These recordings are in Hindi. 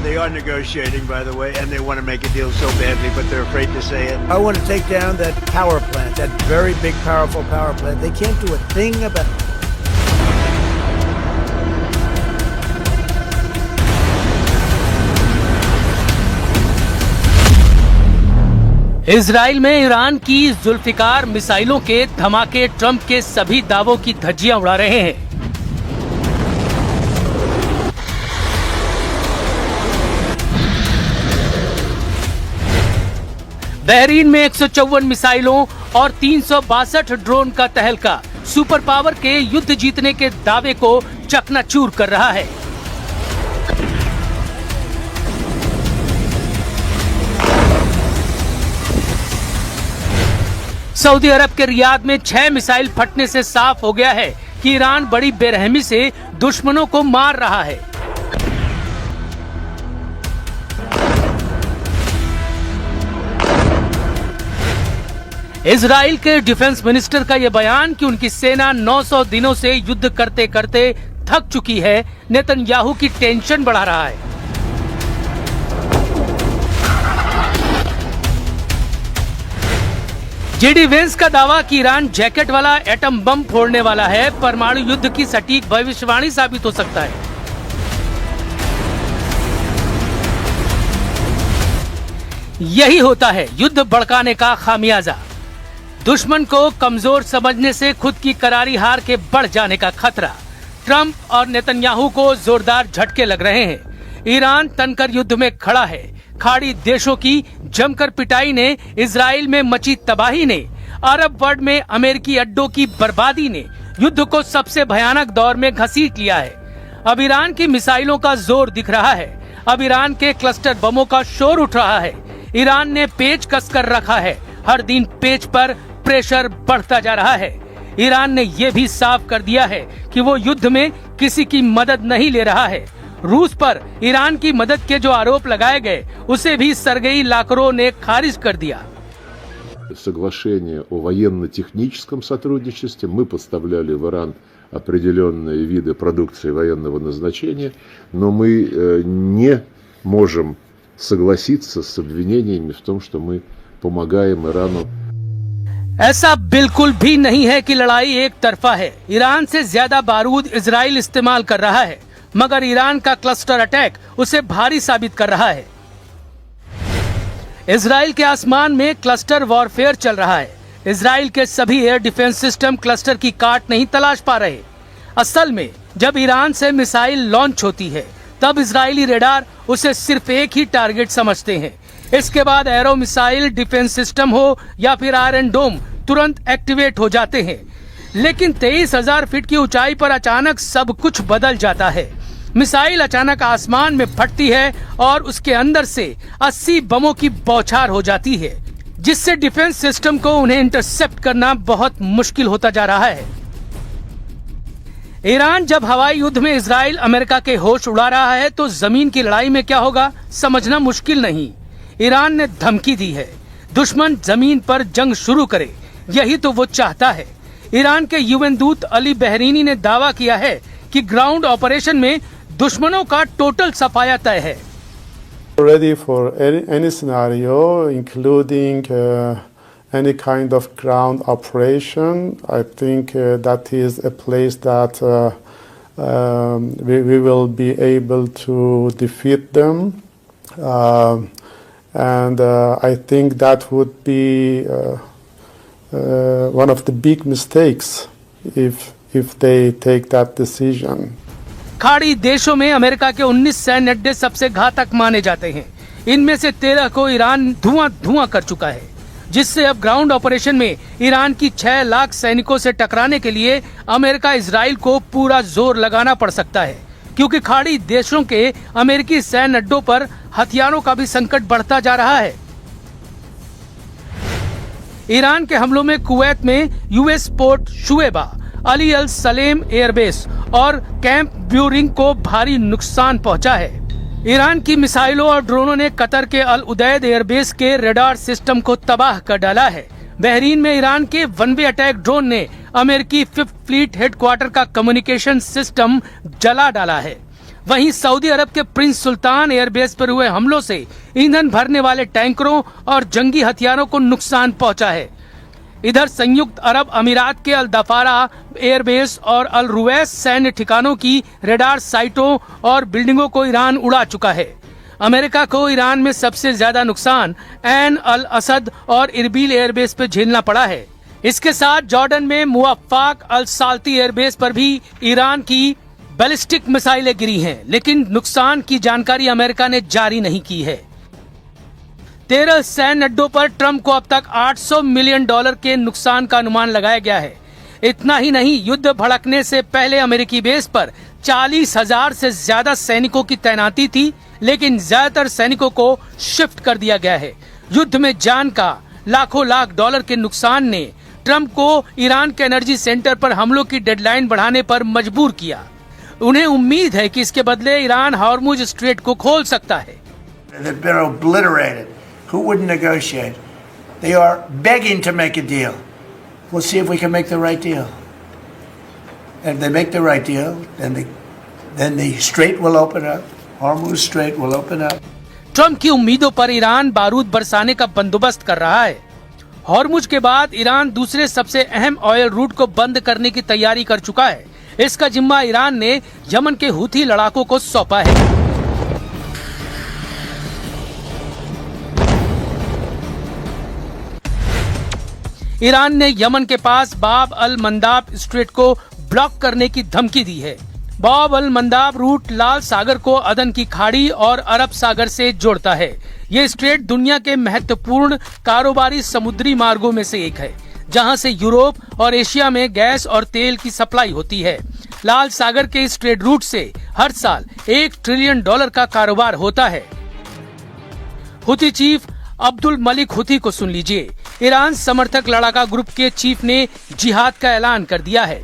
They are negotiating, by the way, and they want to make a deal so badly, but they're afraid to say it. I want to take down that power plant, that very big, powerful power plant. They can't do a thing about it. Israel में ईरान की जुल्फिकार मिसाइलों के धमाके ट्रंप के सभी दावों की धज्जियां उड़ा रहे हैं। बहरीन में 154 मिसाइलों और 362 ड्रोन का तहलका सुपर पावर के युद्ध जीतने के दावे को चकनाचूर कर रहा है। सऊदी अरब के रियाद में 6 मिसाइल फटने से साफ हो गया है कि ईरान बड़ी बेरहमी से दुश्मनों को मार रहा है। इजराइल के डिफेंस मिनिस्टर का यह बयान कि उनकी सेना 900 दिनों से युद्ध करते करते थक चुकी है, नेतन्याहू की टेंशन बढ़ा रहा है। जेडी वेंस का दावा कि ईरान जैकेट वाला एटम बम फोड़ने वाला है, परमाणु युद्ध की सटीक भविष्यवाणी साबित हो सकता है। यही होता है युद्ध भड़काने का खामियाजा। दुश्मन को कमजोर समझने से खुद की करारी हार के बढ़ जाने का खतरा। ट्रंप और नेतन्याहू को जोरदार झटके लग रहे हैं। ईरान तनकर युद्ध में खड़ा है। खाड़ी देशों की जमकर पिटाई ने, इजराइल में मची तबाही ने, अरब वर्ल्ड में अमेरिकी अड्डों की बर्बादी ने युद्ध को सबसे भयानक दौर में घसीट लिया है। अब ईरान की मिसाइलों का जोर दिख रहा है। अब ईरान के क्लस्टर बमों का शोर उठ रहा है। ईरान ने पेच कस कर रखा है। हर दिन पेच पर प्रेशर बढ़ता जा रहा है। ईरान ने यह भी साफ कर दिया है कि वो युद्ध में किसी की मदद नहीं ले रहा है। रूस पर ईरान की मदद के जो आरोप लगाए गए, उसे भी Сергей Лавров ने खारिज कर दिया। Соглашение о военно-техническом сотрудничестве. Мы поставляли в Иран определенные виды продукции военного назначения, но мы не можем согласиться с обвинениями в том, что мы помогаем Ирану. ऐसा बिल्कुल भी नहीं है कि लड़ाई एक तरफा है। ईरान से ज्यादा बारूद इजराइल इस्तेमाल कर रहा है, मगर ईरान का क्लस्टर अटैक उसे भारी साबित कर रहा है। इजराइल के आसमान में क्लस्टर वॉरफेयर चल रहा है। इजराइल के सभी एयर डिफेंस सिस्टम क्लस्टर की काट नहीं तलाश पा रहे। असल में जब ईरान से मिसाइल लॉन्च होती है, तब इजरायली रेडार उसे सिर्फ एक ही टारगेट समझते हैं। इसके बाद एरो मिसाइल डिफेंस सिस्टम हो या फिर आयरन डोम तुरंत एक्टिवेट हो जाते हैं। लेकिन 23,000 फीट की ऊंचाई पर अचानक सब कुछ बदल जाता है। मिसाइल अचानक आसमान में फटती है और उसके अंदर से 80 बमों की बौछार हो जाती है, जिससे डिफेंस सिस्टम को उन्हें इंटरसेप्ट करना बहुत मुश्किल होता जा रहा है। ईरान जब हवाई युद्ध में इजराइल अमेरिका के होश उड़ा रहा है, तो जमीन की लड़ाई में क्या होगा समझना मुश्किल नहीं। ईरान ने धमकी दी है, दुश्मन जमीन पर जंग शुरू करे, यही तो वो चाहता है। ईरान के यूएन दूत अली बहरीनी ने दावा किया है कि ग्राउंड ऑपरेशन में दुश्मनों का टोटल सफाया तय है। Ready for any scenario, including any kind of ground operation. I think that is a place that we will be able to defeat them. And I think that would be one of the big mistakes if they take that decision. खाड़ी देशों में अमेरिका के 19 सैन्य अड्डे सबसे घातक माने जाते हैं। इनमें से 13 को ईरान धुआं कर चुका है, जिससे अब ग्राउंड ऑपरेशन में ईरान की 6 लाख सैनिकों से टकराने के लिए अमेरिका इजराइल को पूरा जोर लगाना पड़ सकता है, क्योंकि खाड़ी देशों के अमेरिकी सैन्य अड्डों पर हथियारों का भी संकट बढ़ता जा रहा है। ईरान के हमलों में कुवैत में यूएस पोर्ट शुएबा, अली अल सलेम एयरबेस और कैंप ब्यूरिंग को भारी नुकसान पहुंचा है। ईरान की मिसाइलों और ड्रोनों ने कतर के अल उदैद एयरबेस के रडार सिस्टम को तबाह कर डाला है। बहरीन में ईरान के वन वे अटैक ड्रोन ने अमेरिकी 5th फ्लीट हेडक्वार्टर का कम्युनिकेशन सिस्टम जला डाला है। वहीं सऊदी अरब के प्रिंस सुल्तान एयरबेस पर हुए हमलों से ईंधन भरने वाले टैंकरों और जंगी हथियारों को नुकसान पहुंचा है। इधर संयुक्त अरब अमीरात के अल दफारा एयरबेस और अल रुवैस सैन्य ठिकानों की रडार साइटों और बिल्डिंगों को ईरान उड़ा चुका है। अमेरिका को ईरान में सबसे ज्यादा नुकसान ऐन अल असद और इरबिल एयरबेस पर झेलना पड़ा है। इसके साथ जॉर्डन में मुवफ्फाक अल साल्ती एयरबेस पर भी ईरान की बैलिस्टिक मिसाइलें गिरी हैं, लेकिन नुकसान की जानकारी अमेरिका ने जारी नहीं की है। 13 सैन्य अड्डों पर ट्रंप को अब तक $800 मिलियन के नुकसान का अनुमान लगाया गया है। इतना ही नहीं, युद्ध भड़कने से पहले अमेरिकी बेस पर 40,000 से ज्यादा सैनिकों की तैनाती थी, लेकिन ज्यादातर सैनिकों को शिफ्ट कर दिया गया है। युद्ध में जान का लाखों लाख डॉलर के नुकसान ने ट्रंप को ईरान के एनर्जी सेंटर पर हमलों की डेडलाइन बढ़ाने पर मजबूर किया। उन्हें उम्मीद है कि इसके बदले ईरान हॉर्मुज स्ट्रेट को खोल सकता है। They've been obliterated. Who wouldn't negotiate? They are begging to make a deal. We'll see if we can make the right deal. And if they make the right deal, then the strait will open up. Hormuz Strait will open up. Trump की उम्मीदों पर ईरान बारूद बरसाने का बंदोबस्त कर रहा है। हॉर्मुज के बाद ईरान दूसरे सबसे अहम ऑयल रूट को बंद करने की तैयारी कर चुका है। इसका जिम्मा ईरान ने यमन के हूथी लड़ाकों को सौंपा है। ईरान ने यमन के पास बाब अल मंदाब स्ट्रेट को ब्लॉक करने की धमकी दी है। बाब अल मंदाब रूट लाल सागर को अदन की खाड़ी और अरब सागर से जोड़ता है। ये स्ट्रेट दुनिया के महत्वपूर्ण कारोबारी समुद्री मार्गों में से एक है, जहां से यूरोप और एशिया में गैस और तेल की सप्लाई होती है। लाल सागर के इस ट्रेड रूट से हर साल $1 ट्रिलियन का कारोबार होता है। हुती चीफ अब्दुल मलिक हुती को सुन लीजिए। ईरान समर्थक लड़ाका ग्रुप के चीफ ने जिहाद का ऐलान कर दिया है।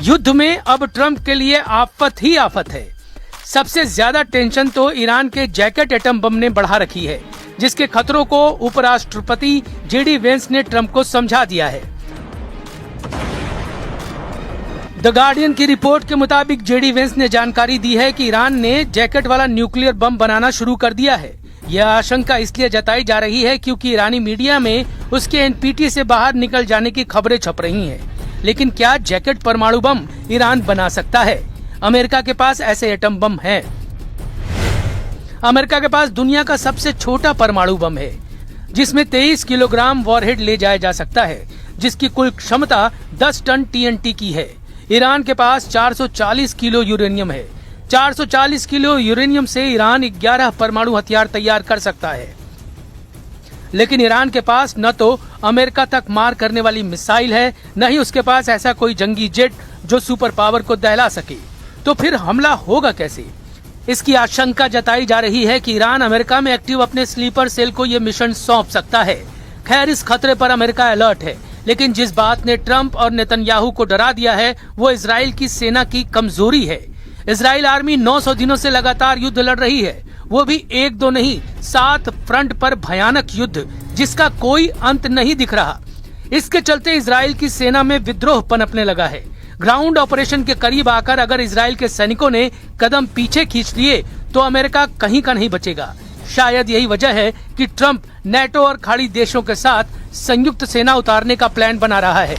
युद्ध में अब ट्रंप के लिए आफत ही आफत है। सबसे ज्यादा टेंशन तो ईरान के जैकेट एटम बम ने बढ़ा रखी है, जिसके खतरों को उपराष्ट्रपति जेडी वेंस ने ट्रंप को समझा दिया है। द गार्डियन की रिपोर्ट के मुताबिक जेडी वेंस ने जानकारी दी है कि ईरान ने जैकेट वाला न्यूक्लियर बम बनाना शुरू कर दिया है। यह आशंका इसलिए जताई जा रही है क्योंकि ईरानी मीडिया में उसके एनपीटी से बाहर निकल जाने की खबरें छप रही हैं। लेकिन क्या जैकेट परमाणु बम ईरान बना सकता है? अमेरिका के पास ऐसे एटम बम हैं। अमेरिका के पास दुनिया का सबसे छोटा परमाणु बम है, जिसमें 23 किलोग्राम वॉरहेड ले जाया जा सकता है, जिसकी कुल क्षमता 10 टन टीएनटी की है। ईरान के पास 440 किलो यूरेनियम है। 440 किलो यूरेनियम से ईरान 11 परमाणु हथियार तैयार कर सकता है। लेकिन ईरान के पास न तो अमेरिका तक मार करने वाली मिसाइल है, न ही उसके पास ऐसा कोई जंगी जेट जो सुपर पावर को दहला सके। तो फिर हमला होगा कैसे? इसकी आशंका जताई जा रही है कि ईरान अमेरिका में एक्टिव अपने स्लीपर सेल को ये मिशन सौंप सकता है। खैर, इस खतरे पर अमेरिका अलर्ट है, लेकिन जिस बात ने ट्रंप और नेतन्याहू को डरा दिया है वो इजराइल की सेना की कमजोरी है। इजराइल आर्मी 900 दिनों से लगातार युद्ध लड़ रही है, वो भी 1-2 नहीं 7 फ्रंट पर भयानक युद्ध, जिसका कोई अंत नहीं दिख रहा। इसके चलते इजराइल की सेना में विद्रोह पनपने लगा है। ग्राउंड ऑपरेशन के करीब आकर अगर इजराइल के सैनिकों ने कदम पीछे खींच लिए तो अमेरिका कहीं का नहीं बचेगा। शायद यही वजह है कि ट्रंप नेटो और खाड़ी देशों के साथ संयुक्त सेना उतारने का प्लान बना रहा है।